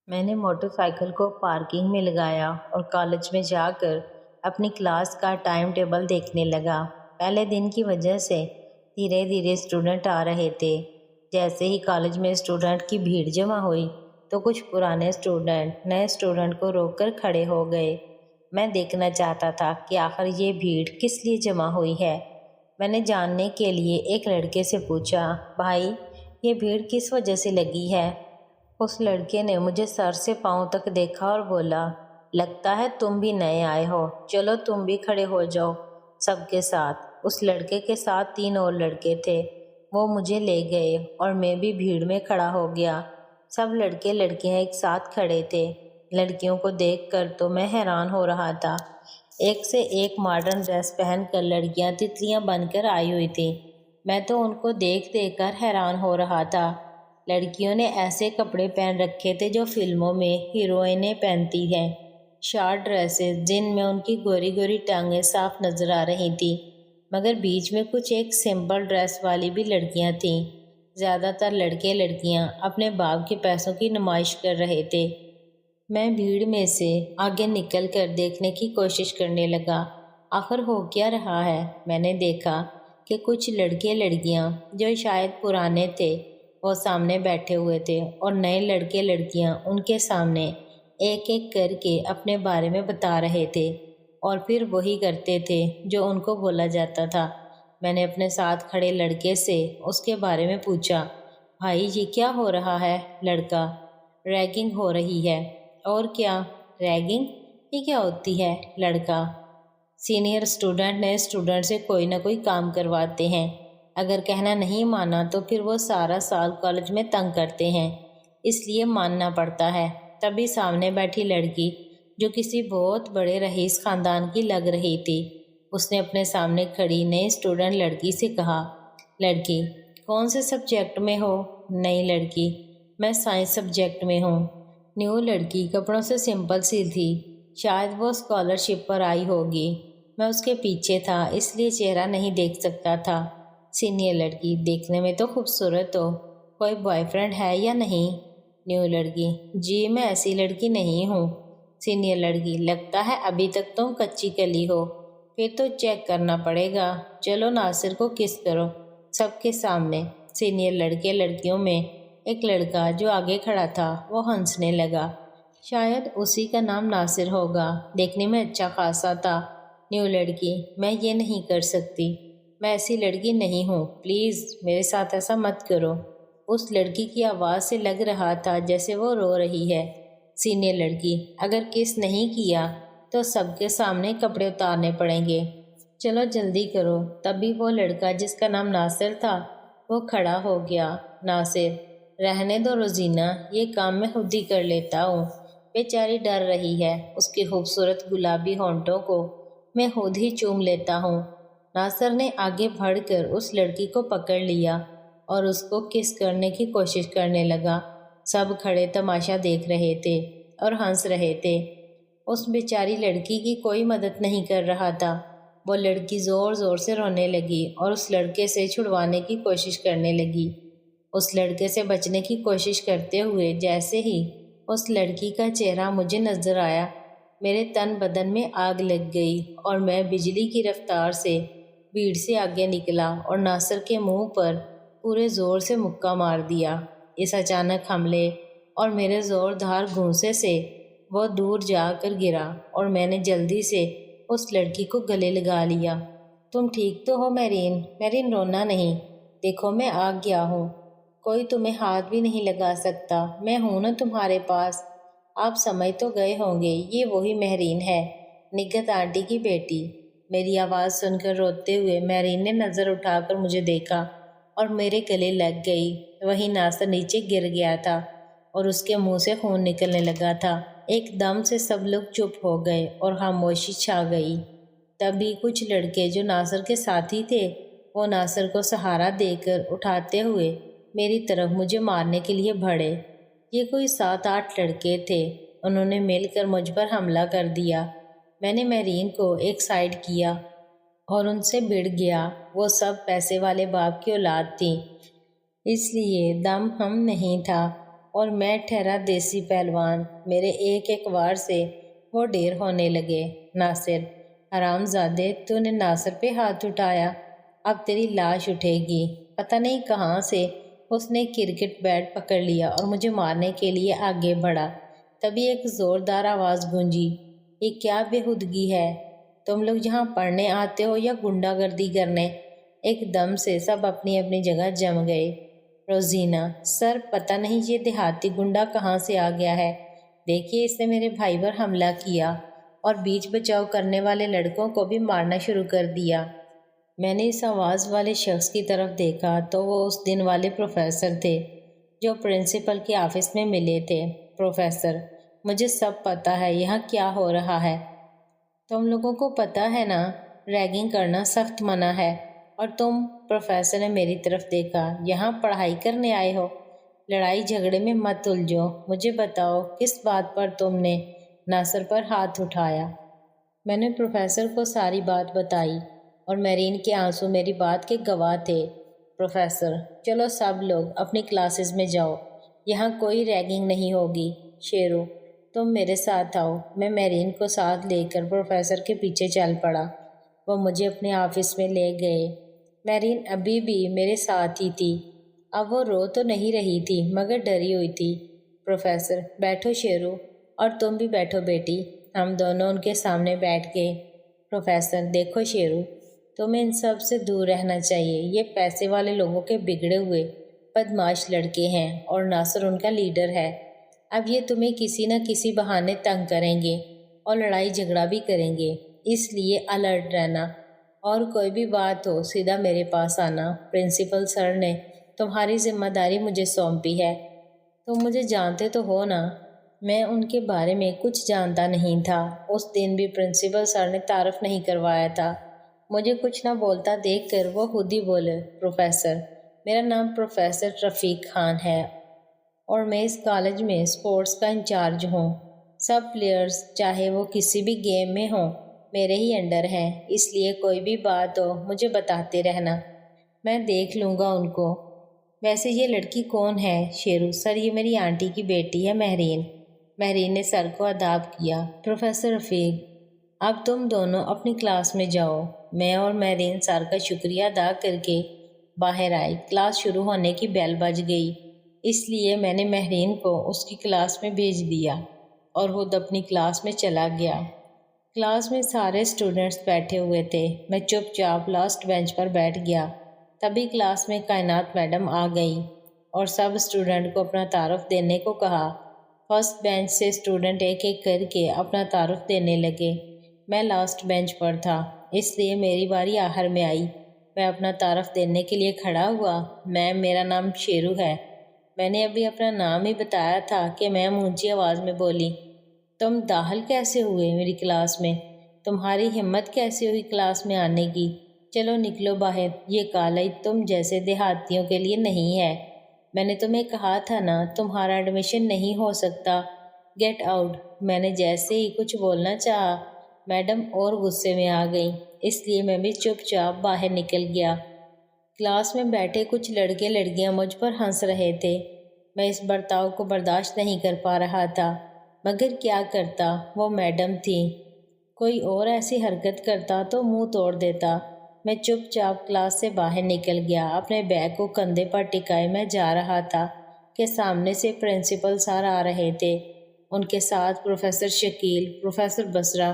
میں نے motor cycle کو پارکنگ میں لگایا اور کالج میں جا کر اپنی کلاس کا ٹائم ٹیبل دیکھنے لگا۔ پہلے دن کی وجہ سے دھیرے دھیرے اسٹوڈنٹ آ رہے تھے۔ جیسے ہی کالج میں اسٹوڈنٹ کی بھیڑ جمع ہوئی تو کچھ پرانے اسٹوڈنٹ نئے اسٹوڈنٹ کو روک کر کھڑے ہو گئے۔ میں دیکھنا چاہتا تھا کہ آخر یہ بھیڑ کس لیے جمع ہوئی ہے۔ میں نے جاننے کے لیے ایک لڑکے سے پوچھا، بھائی یہ بھیڑ کس وجہ سے لگی ہے؟ اس لڑکے نے مجھے سر سے پاؤں تک دیکھا اور بولا، لگتا ہے تم بھی نئے آئے ہو، چلو تم بھی کھڑے ہو جاؤ سب کے ساتھ۔ اس لڑکے کے ساتھ 3 اور لڑکے تھے، وہ مجھے لے گئے اور میں بھی بھیڑ میں کھڑا ہو گیا۔ سب لڑکے لڑکیاں ایک ساتھ کھڑے تھے۔ لڑکیوں کو دیکھ کر تو میں حیران ہو رہا تھا۔ ایک سے ایک ماڈرن ڈریس پہن کر لڑکیاں تتلیاں بن کر آئی ہوئی تھیں۔ میں تو ان کو دیکھ کر حیران ہو رہا تھا۔ لڑکیوں نے ایسے کپڑے پہن رکھے تھے جو فلموں میں ہیروئنیں پہنتی ہیں، شارٹ ڈریسز جن میں ان کی گوری گوری ٹانگیں صاف نظر آ رہی تھیں، مگر بیچ میں کچھ ایک سمپل ڈریس والی بھی لڑکیاں تھیں۔ زیادہ تر لڑکے لڑکیاں اپنے باپ کے پیسوں کی نمائش کر رہے تھے۔ میں بھیڑ میں سے آگے نکل کر دیکھنے کی کوشش کرنے لگا، آخر ہو کیا رہا ہے۔ میں نے دیکھا کہ کچھ لڑکے لڑکیاں جو شاید پرانے تھے وہ سامنے بیٹھے ہوئے تھے اور نئے لڑکے لڑکیاں ان کے سامنے ایک ایک کر کے اپنے بارے میں بتا رہے تھے اور پھر وہی کرتے تھے جو ان کو بولا جاتا تھا۔ میں نے اپنے ساتھ کھڑے لڑکے سے اس کے بارے میں پوچھا، بھائی یہ کیا ہو رہا ہے؟ لڑکا، ریگنگ ہو رہی ہے۔ اور کیا؟ ریگنگ؟ یہ کیا ہوتی ہے؟ لڑکا، سینئر اسٹوڈنٹ نئے اسٹوڈنٹ سے کوئی نہ کوئی کام کرواتے ہیں، اگر کہنا نہیں مانا تو پھر وہ سارا سال کالج میں تنگ کرتے ہیں، اس لیے ماننا پڑتا ہے۔ تبھی سامنے بیٹھی لڑکی جو کسی بہت بڑے رئیس خاندان کی لگ رہی تھی، اس نے اپنے سامنے کھڑی نئی اسٹوڈنٹ لڑکی سے کہا، لڑکی کون سے سبجیکٹ میں ہو؟ نئی لڑکی، میں سائنس سبجیکٹ میں ہوں۔ نیو لڑکی کپڑوں سے سمپل سی تھی، شاید وہ اسکالرشپ پر آئی ہوگی۔ میں اس کے پیچھے تھا اس لیے چہرہ نہیں دیکھ سکتا تھا۔ سینئر لڑکی، دیکھنے میں تو خوبصورت ہو، کوئی بوائے فرینڈ ہے یا نہیں؟ نیو لڑکی، جی میں ایسی لڑکی نہیں ہوں۔ سینئر لڑکی، لگتا ہے ابھی تک تم کچی کلی ہو، پھر تو چیک کرنا پڑے گا، چلو ناصر کو کس کرو سب کے سامنے۔ سینئر لڑکے لڑکیوں میں ایک لڑکا جو آگے کھڑا تھا وہ ہنسنے لگا، شاید اسی کا نام ناصر ہوگا، دیکھنے میں اچھا خاصا تھا۔ نیو لڑکی، میں یہ نہیں کر سکتی، میں ایسی لڑکی نہیں ہوں، پلیز میرے ساتھ ایسا مت کرو۔ اس لڑکی کی آواز سے لگ رہا تھا جیسے وہ رو رہی ہے۔ سینئر لڑکی، اگر کس نہیں کیا تو سب کے سامنے کپڑے اتارنے پڑیں گے، چلو جلدی کرو۔ تبھی وہ لڑکا جس کا نام ناصر تھا وہ کھڑا ہو گیا۔ ناصر، رہنے دو روزینہ، یہ کام میں خود ہی کر لیتا ہوں، بیچاری ڈر رہی ہے، اس کے خوبصورت گلابی ہونٹوں کو میں خود ہی چوم لیتا ہوں۔ ناصر نے آگے بڑھ کر اس لڑکی کو پکڑ لیا اور اس کو کس کرنے کی کوشش کرنے لگا۔ سب کھڑے تماشا دیکھ رہے تھے اور ہنس رہے تھے۔ اس بیچاری لڑکی کی کوئی مدد نہیں کر رہا تھا۔ وہ لڑکی زور زور سے رونے لگی اور اس لڑکے سے چھڑوانے کی کوشش کرنے لگی، اس لڑکے سے بچنے کی کوشش کرتے ہوئے۔ جیسے ہی اس لڑکی کا چہرہ مجھے نظر آیا، میرے تن بدن میں آگ لگ گئی اور میں بجلی کی رفتار سے بھیڑ سے آگے نکلا اور ناصر کے منہ پر پورے زور سے مکہ مار دیا۔ اس اچانک حملے اور میرے زوردار گھونسے سے وہ دور جا کر گرا اور میں نے جلدی سے اس لڑکی کو گلے لگا لیا۔ تم ٹھیک تو ہو میرین؟ میرین رونا نہیں، دیکھو میں آ گیا ہوں، کوئی تمہیں ہاتھ بھی نہیں لگا سکتا، میں ہوں نا تمہارے پاس۔ آپ سمجھ تو گئے ہوں گے یہ وہی مہرین ہے، نگہت آنٹی کی بیٹی۔ میری آواز سن کر روتے ہوئے مہرین نے نظر اٹھا کر مجھے دیکھا اور میرے گلے لگ گئی۔ وہی ناصر نیچے گر گیا تھا اور اس کے منہ سے خون نکلنے لگا تھا۔ ایک دم سے سب لوگ چپ ہو گئے اور خاموشی چھا گئی۔ تبھی کچھ لڑکے جو ناصر کے ساتھی تھے وہ ناصر کو سہارا دے کر اٹھاتے ہوئے میری طرف مجھے مارنے کے لیے بڑھے۔ یہ کوئی 7-8 لڑکے تھے، انہوں نے مل کر مجھ پر حملہ کر دیا۔ میں نے مہرین کو ایک سائیڈ کیا اور ان سے بھڑ گیا۔ وہ سب پیسے والے باپ کی اولاد تھی، اس لیے دم ہم نہیں تھا۔ اور میں ٹھہرا دیسی پہلوان۔ میرے ایک ایک وار سے وہ ڈیر ہونے لگے۔ ناصر، حرام زادے، تو نے ناصر پہ ہاتھ اٹھایا، اب تیری لاش اٹھے گی۔ پتہ نہیں کہاں سے اس نے کرکٹ بیٹ پکڑ لیا اور مجھے مارنے کے لیے آگے بڑھا۔ تبھی ایک زوردار آواز گونجی، یہ کیا بےہودگی ہے؟ تم لوگ یہاں پڑھنے آتے ہو یا غنڈہ گردی کرنے؟ ایک دم سے سب اپنی اپنی جگہ جم گئے۔ روزینہ، سر پتہ نہیں یہ دیہاتی گنڈا کہاں سے آ گیا ہے۔ دیکھیے اس نے میرے بھائی پر حملہ کیا اور بیچ بچاؤ کرنے والے لڑکوں کو بھی مارنا شروع کر دیا۔ میں نے اس آواز والے شخص کی طرف دیکھا تو وہ اس دن والے پروفیسر تھے جو پرنسپل کے آفس میں ملے تھے۔ پروفیسر، مجھے سب پتہ ہے یہاں کیا ہو رہا ہے۔ تم لوگوں کو پتہ ہے نا، ریگنگ کرنا سخت منع ہے، اور تم، پروفیسر نے میری طرف دیکھا، یہاں پڑھائی کرنے آئے ہو؟ لڑائی جھگڑے میں مت الجھو، مجھے بتاؤ کس بات پر تم نے ناصر پر ہاتھ اٹھایا؟ میں نے پروفیسر کو ساری بات بتائی اور میرین کے آنسو میری بات کے گواہ تھے۔ پروفیسر، چلو سب لوگ اپنی کلاسز میں جاؤ، یہاں کوئی ریگنگ نہیں ہوگی۔ شیرو، تم میرے ساتھ آؤ۔ میں میرین کو ساتھ لے کر پروفیسر کے پیچھے چل پڑا۔ وہ مجھے اپنے آفس میں لے گئے۔ میرین ابھی بھی میرے ساتھ ہی تھی۔ اب وہ رو تو نہیں رہی تھی مگر ڈری ہوئی تھی۔ پروفیسر، بیٹھو شیرو، اور تم بھی بیٹھو بیٹی۔ ہم دونوں ان کے سامنے بیٹھ گئے۔ پروفیسر، دیکھو شیرو، تمہیں ان سب سے دور رہنا چاہیے، یہ پیسے والے لوگوں کے بگڑے ہوئے بدمعاش لڑکے ہیں اور ناصر ان کا لیڈر ہے۔ اب یہ تمہیں کسی نہ کسی بہانے تنگ کریں گے اور لڑائی جھگڑا بھی کریں گے، اس لیے الرٹ رہنا، اور کوئی بھی بات ہو سیدھا میرے پاس آنا۔ پرنسپل سر نے تمہاری ذمہ داری مجھے سونپی ہے، تم مجھے جانتے تو ہو نا؟ میں ان کے بارے میں کچھ جانتا نہیں تھا۔ اس دن بھی پرنسپل سر نے تعارف نہیں کروایا تھا۔ مجھے کچھ نہ بولتا دیکھ کر وہ خود ہی بولے، پروفیسر، میرا نام پروفیسر رفیق خان ہے اور میں اس کالج میں اسپورٹس کا انچارج ہوں۔ سب پلیئرز چاہے وہ کسی بھی گیم میں ہوں میرے ہی انڈر ہیں، اس لیے کوئی بھی بات ہو مجھے بتاتے رہنا، میں دیکھ لوں گا ان کو۔ ویسے یہ لڑکی کون ہے؟ شیرو، سر یہ میری آنٹی کی بیٹی ہے مہرین۔ مہرین نے سر کو اداب کیا۔ پروفیسر رفیق، اب تم دونوں اپنی کلاس میں جاؤ۔ میں اور مہرین سر کا شکریہ ادا کر کے باہر آئی۔ کلاس شروع ہونے کی بیل بج گئی، اس لیے میں نے مہرین کو اس کی کلاس میں بھیج دیا اور خود اپنی کلاس میں چلا گیا۔ کلاس میں سارے اسٹوڈنٹس بیٹھے ہوئے تھے، میں چپ چاپ لاسٹ بینچ پر بیٹھ گیا۔ تبھی کلاس میں کائنات میڈم آ گئیں اور سب اسٹوڈنٹ کو اپنا تعارف دینے کو کہا۔ فرسٹ بینچ سے اسٹوڈنٹ ایک ایک کر کے اپنا تعارف دینے لگے۔ میں لاسٹ بینچ پر تھا، اس لیے میری باری آخر میں آئی۔ میں اپنا تعارف دینے کے لیے کھڑا ہوا۔ میرا نام شیرو ہے۔ میں نے ابھی اپنا نام ہی بتایا تھا کہ میم اونچی آواز میں بولی، تم داخل کیسے ہوئے میری کلاس میں؟ تمہاری ہمت کیسے ہوئی کلاس میں آنے کی؟ چلو نکلو باہر، یہ کالج تم جیسے دیہاتیوں کے لیے نہیں ہے۔ میں نے تمہیں کہا تھا نا تمہارا ایڈمیشن نہیں ہو سکتا، گیٹ آؤٹ۔ میں نے جیسے ہی کچھ بولنا چاہا میڈم اور غصے میں آ گئیں، اس لیے میں بھی چپ چاپ باہر نکل گیا۔ کلاس میں بیٹھے کچھ لڑکے لڑکیاں مجھ پر ہنس رہے تھے۔ میں اس برتاؤ کو برداشت نہیں کر پا رہا تھا، مگر کیا کرتا، وہ میڈم تھی، کوئی اور ایسی حرکت کرتا تو منہ توڑ دیتا۔ میں چپ چاپ کلاس سے باہر نکل گیا۔ اپنے بیگ کو کندھے پر ٹکائے میں جا رہا تھا کہ سامنے سے پرنسپل سر آ رہے تھے، ان کے ساتھ پروفیسر شکیل، پروفیسر بسرا